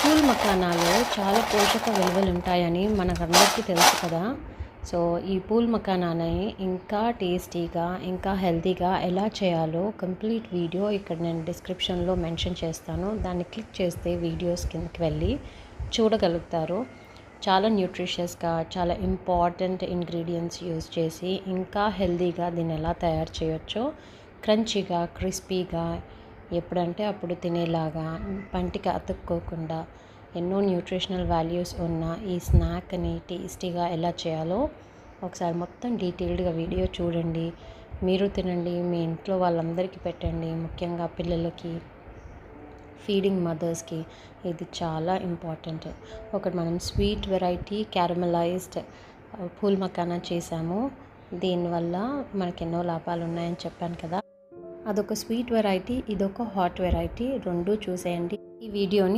Pool మకానాలో చాలా పోషక విలువలు ఉంటాయని మనకందరికీ తెలుసు కదా. సో ఈ పూల్ మకానాని ఇంకా టేస్టీగా ఇంకా హెల్తీగా ఎలా చేయాలో కంప్లీట్ వీడియో ఇక్కడ నేను డిస్క్రిప్షన్లో మెన్షన్ చేస్తాను. దాన్ని క్లిక్ చేస్తే వీడియోస్ కిందకి వెళ్ళి చూడగలుగుతారు. చాలా న్యూట్రిషియస్గా చాలా ఇంపార్టెంట్ ఇంగ్రీడియంట్స్ యూజ్ చేసి ఇంకా హెల్తీగా దీన్ని ఎలా తయారు చేయొచ్చో క్రంచీగా క్రిస్పీగా ఎప్పుడంటే అప్పుడు తినేలాగా పంటికి అతుక్కోకుండా ఎన్నో న్యూట్రిషనల్ వాల్యూస్ ఉన్న ఈ స్నాక్ని టేస్టీగా ఎలా చేయాలో ఒకసారి మొత్తం డీటెయిల్డ్గా వీడియో చూడండి. మీరు తినండి, మీ ఇంట్లో వాళ్ళందరికీ పెట్టండి, ముఖ్యంగా పిల్లలకి, ఫీడింగ్ మదర్స్కి ఇది చాలా ఇంపార్టెంట్. ఒకటి మనం sweet variety caramelised pool makhana చేసాము. దీనివల్ల మనకి ఎన్నో లాభాలు ఉన్నాయని చెప్పాను కదా. అదొక స్వీట్ వెరైటీ, ఇదొక హాట్ వెరైటీ, రెండు చూసేయండి. ఈ వీడియోని